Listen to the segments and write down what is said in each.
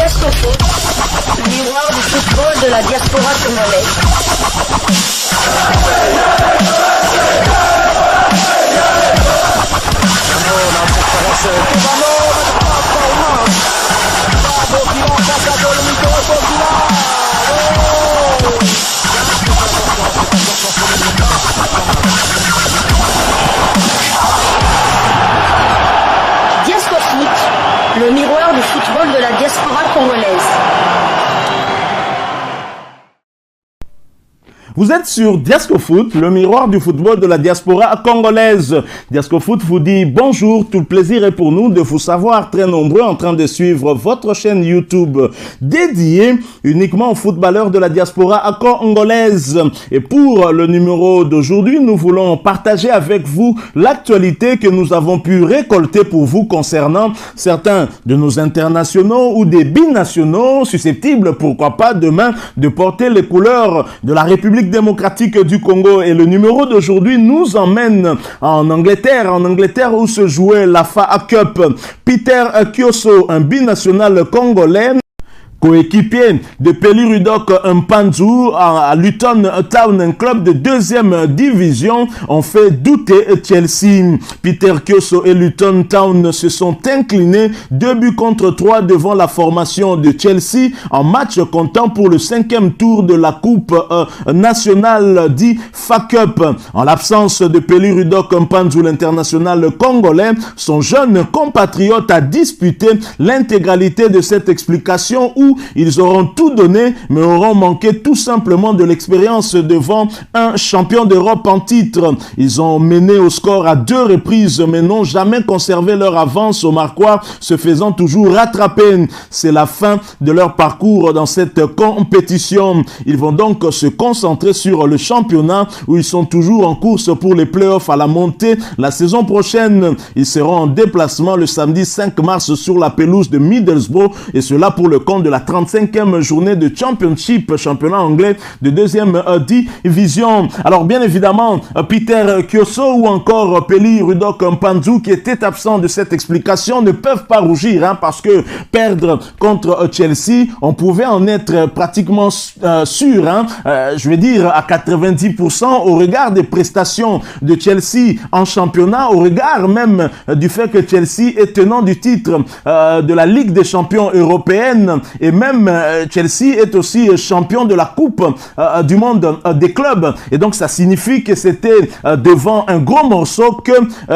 Diasco Foot, le miroir du football de la diaspora congolaise. Diasco Foot, le miroir du football de la diaspora congolaise. Vous êtes sur Diasco Foot, le miroir du football de la diaspora congolaise. Diasco Foot vous dit bonjour, tout le plaisir est pour nous de vous savoir très nombreux en train de suivre votre chaîne YouTube dédiée uniquement aux footballeurs de la diaspora congolaise. Et pour le numéro d'aujourd'hui, nous voulons partager avec vous l'actualité que nous avons pu récolter pour vous concernant certains de nos internationaux ou des binationaux susceptibles, pourquoi pas demain, de porter les couleurs de la République démocratique du Congo. Et le numéro d'aujourd'hui nous emmène en Angleterre où se jouait la FA Cup. Peter Kioso, un binational congolais, coéquipier de Peli Rudok Mpanzu à Luton Town, un club de deuxième division, ont fait douter Chelsea. Peter Kioso et Luton Town se sont inclinés 2-3 devant la formation de Chelsea en match comptant pour le 5e tour de la Coupe nationale dit FA Cup. En l'absence de Peli Rudok Mpanzu, l'international congolais, son jeune compatriote a disputé l'intégralité de cette explication où ils auront tout donné, mais auront manqué tout simplement de l'expérience devant un champion d'Europe en titre. Ils ont mené au score à 2 reprises, mais n'ont jamais conservé leur avance au marquoir, se faisant toujours rattraper. C'est la fin de leur parcours dans cette compétition. Ils vont donc se concentrer sur le championnat, où ils sont toujours en course pour les playoffs à la montée. La saison prochaine, ils seront en déplacement le samedi 5 mars sur la pelouse de Middlesbrough, et cela pour le compte de la 35e journée de Championship, championnat anglais de deuxième division. Alors bien évidemment, Peter Kioso ou encore Peli Rudok Mpanzu, qui étaient absents de cette explication, ne peuvent pas rougir, parce que perdre contre Chelsea, on pouvait en être pratiquement sûr, je vais dire à 90% au regard des prestations de Chelsea en championnat, au regard même du fait que Chelsea est tenant du titre de la Ligue des champions européenne. Et même Chelsea est aussi champion de la Coupe du monde des clubs. Et donc ça signifie que c'était devant un gros morceau que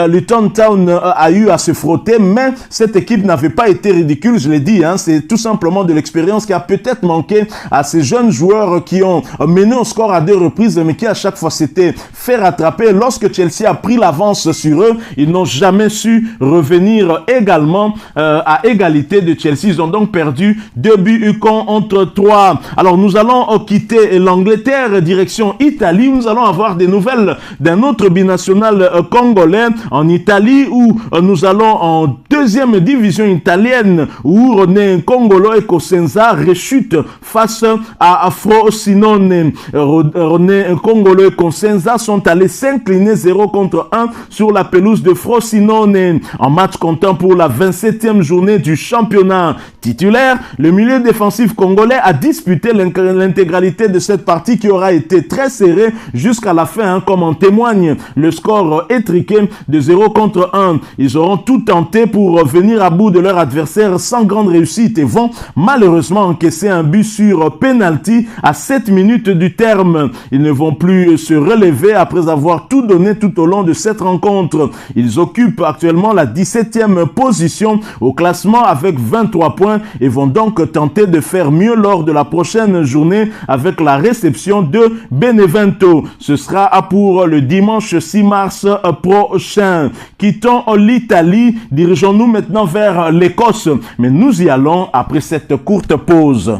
Luton Town a eu à se frotter. Mais cette équipe n'avait pas été ridicule, je l'ai dit. C'est tout simplement de l'expérience qui a peut-être manqué à ces jeunes joueurs qui ont mené au score à 2 reprises, mais qui à chaque fois s'étaient fait rattraper. Lorsque Chelsea a pris l'avance sur eux, ils n'ont jamais su revenir également à égalité de Chelsea. Ils ont donc perdu 2 buts contre 3. Alors nous allons quitter l'Angleterre, direction Italie. Nous allons avoir des nouvelles d'un autre binational congolais en Italie, où nous allons en deuxième division italienne, où René Congolo et Cosenza rechute face à Frosinone. René Congolo et Cosenza sont allés s'incliner 0-1 sur la pelouse de Frosinone en match comptant pour la 27e journée du championnat. Titulaire, le milieu défensif congolais a disputé l'intégralité de cette partie qui aura été très serrée jusqu'à la fin, comme en témoigne le score étriqué de 0-1. Ils auront tout tenté pour venir à bout de leur adversaire sans grande réussite et vont malheureusement encaisser un but sur penalty à 7 minutes du terme. Ils ne vont plus se relever après avoir tout donné tout au long de cette rencontre. Ils occupent actuellement la 17e position au classement avec 23 points et vont donc tenter de faire mieux lors de la prochaine journée avec la réception de Benevento. Ce sera pour le dimanche 6 mars prochain. Quittons l'Italie, dirigeons-nous maintenant vers l'Écosse, mais nous y allons après cette courte pause.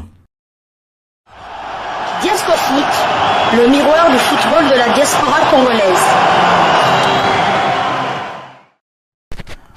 Diasco Foot, le miroir du football de la diaspora congolaise.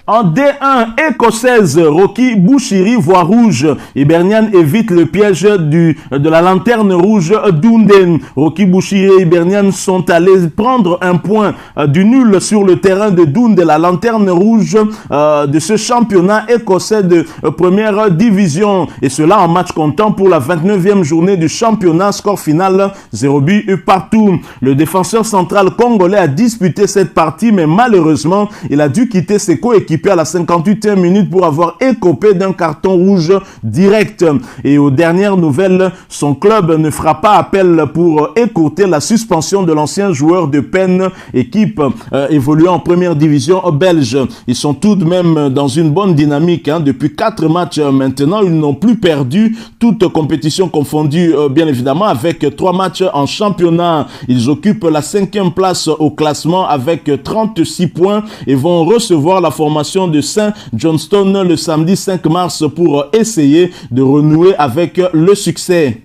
En D1 écossaise, Rocky Bushiri voit rouge. Hibernian évite le piège de la lanterne rouge d'Unden. Rocky Bushiri et Hibernian sont allés prendre un point du nul sur le terrain de Dundee, la lanterne rouge de ce championnat écossais de première division. Et cela en match comptant pour la 29e journée du championnat. Score final 0 but partout. Le défenseur central congolais a disputé cette partie, mais malheureusement, il a dû quitter ses coéquipiers à la 58e minute pour avoir écopé d'un carton rouge direct. Et aux dernières nouvelles, son club ne fera pas appel pour écourter la suspension de l'ancien joueur de Penn, équipe évoluant en première division belge. Ils sont tout de même dans une bonne dynamique. Depuis 4 matchs maintenant, ils n'ont plus perdu, toutes compétitions confondues bien évidemment, avec 3 matchs en championnat. Ils occupent la 5e place au classement avec 36 points et vont recevoir la formation de Saint Johnstone le samedi 5 mars pour essayer de renouer avec le succès.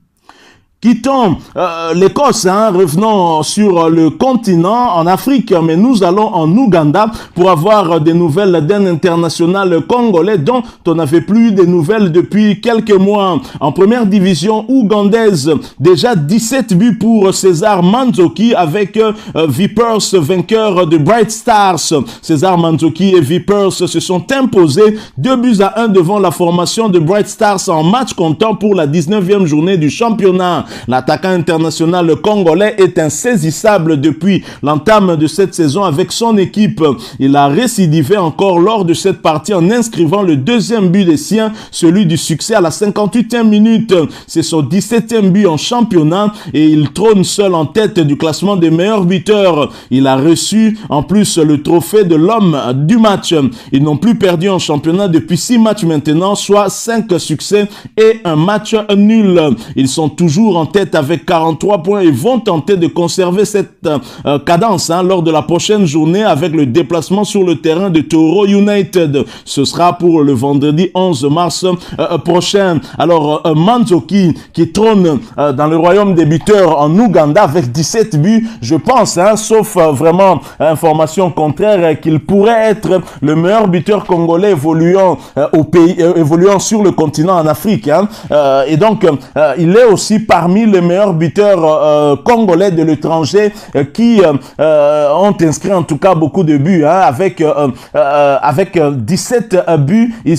Quittons l'Écosse, revenons sur le continent en Afrique, mais nous allons en Ouganda pour avoir des nouvelles d'un international congolais dont on n'avait plus des nouvelles depuis quelques mois. En première division ougandaise, déjà 17 buts pour César Manzoki avec Vipers vainqueur de Bright Stars. César Manzoki et Vipers se sont imposés 2-1 devant la formation de Bright Stars en match comptant pour la 19e journée du championnat. L'attaquant international congolais est insaisissable depuis l'entame de cette saison avec son équipe. Il a récidivé encore lors de cette partie en inscrivant le 2e but des siens, celui du succès à la 58e minute. C'est son 17e but en championnat et il trône seul en tête du classement des meilleurs buteurs. Il a reçu en plus le trophée de l'homme du match. Ils n'ont plus perdu en championnat depuis 6 matchs maintenant, soit 5 succès et un match nul. Ils sont toujours en tête avec 43 points et vont tenter de conserver cette cadence lors de la prochaine journée avec le déplacement sur le terrain de Toro United. Ce sera pour le vendredi 11 mars prochain. Alors Manzoki qui trône dans le royaume des buteurs en Ouganda avec 17 buts, je pense, sauf vraiment information contraire, qu'il pourrait être le meilleur buteur congolais évoluant au pays, évoluant sur le continent en Afrique. Et donc il est aussi parmi les meilleurs buteurs congolais de l'étranger qui ont inscrit en tout cas beaucoup de buts avec 17 buts. Il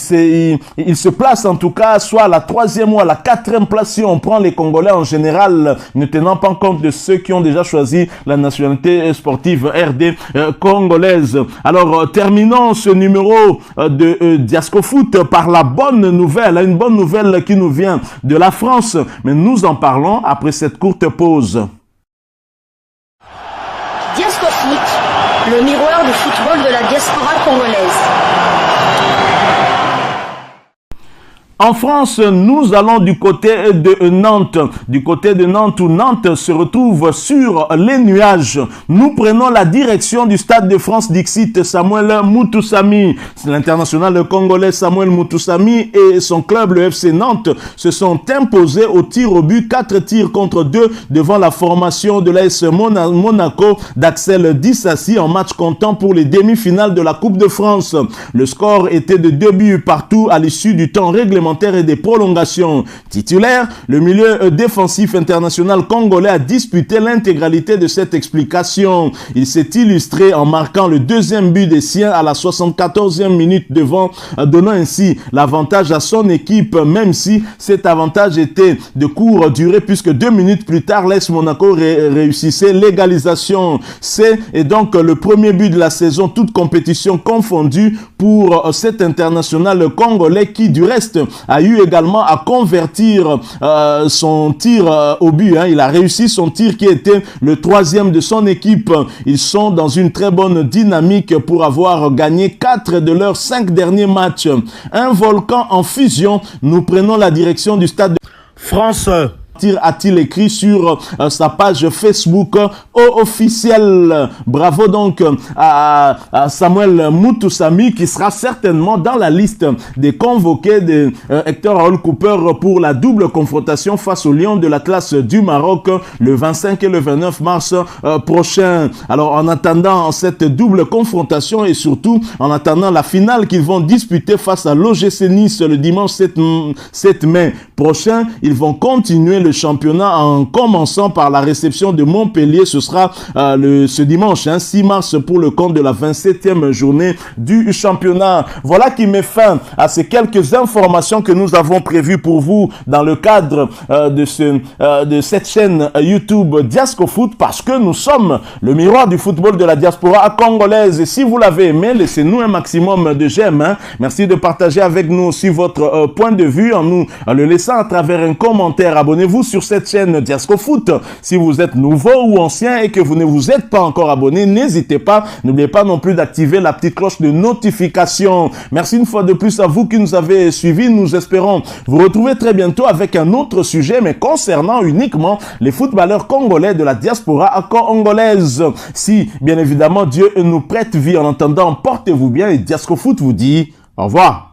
se place en tout cas soit à la 3e ou à la 4e place si on prend les Congolais en général, ne tenant pas compte de ceux qui ont déjà choisi la nationalité sportive RD congolaise. Alors terminons ce numéro de Diasco Foot par la bonne nouvelle, une bonne nouvelle qui nous vient de la France, mais nous en parlons après cette courte pause. Diasco Foot, le miroir du football de la diaspora congolaise. En France, nous allons du côté de Nantes. Du côté de Nantes où Nantes se retrouve sur les nuages. Nous prenons la direction du Stade de France Dixit. Samuel Mutusami, l'international congolais Samuel Mutusami et son club, le FC Nantes, se sont imposés au tir au but, 4 tirs contre 2 devant la formation de l'AS Monaco d'Axel Dissassi en match comptant pour les demi-finales de la Coupe de France. Le score était de 2 buts partout à l'issue du temps réglementaire et des prolongations. Titulaire, le milieu défensif international congolais a disputé l'intégralité de cette explication. Il s'est illustré en marquant le 2e but des siens à la 74e minute donnant ainsi l'avantage à son équipe, même si cet avantage était de courte durée puisque 2 minutes plus tard, l'AS Monaco réussissait l'égalisation. C'est donc le premier but de la saison, toute compétition confondue pour cet international congolais qui du reste a eu également à convertir son tir au but. Il a réussi son tir qui était le 3e de son équipe. Ils sont dans une très bonne dynamique pour avoir gagné 4 de leurs 5 derniers matchs. Un volcan en fusion, nous prenons la direction du stade de France. a-t-il écrit sur sa page Facebook officielle. Bravo donc à Samuel Moutoussamy qui sera certainement dans la liste des convoqués de Hector Raoul Cooper pour la double confrontation face aux Lions de l'Atlas du Maroc le 25 et le 29 mars prochain. Alors en attendant cette double confrontation et surtout en attendant la finale qu'ils vont disputer face à l'OGC Nice le dimanche 7 mai prochain, ils vont continuer le championnat en commençant par la réception de Montpellier. Ce sera ce dimanche 6 mars pour le compte de la 27e journée du championnat. Voilà qui met fin à ces quelques informations que nous avons prévues pour vous dans le cadre de cette chaîne YouTube Diasco Foot, parce que nous sommes le miroir du football de la diaspora congolaise. Et si vous l'avez aimé, laissez-nous un maximum de j'aime. Merci de partager avec nous aussi votre point de vue en nous le laissant à travers un commentaire. Abonnez-vous sur cette chaîne Diasco Foot. Si vous êtes nouveau ou ancien et que vous ne vous êtes pas encore abonné, n'hésitez pas. N'oubliez pas non plus d'activer la petite cloche de notification. Merci une fois de plus à vous qui nous avez suivis. Nous espérons vous retrouver très bientôt avec un autre sujet, mais concernant uniquement les footballeurs congolais de la diaspora congolaise. Si, bien évidemment, Dieu nous prête vie. En attendant, portez-vous bien et Diasco Foot vous dit au revoir.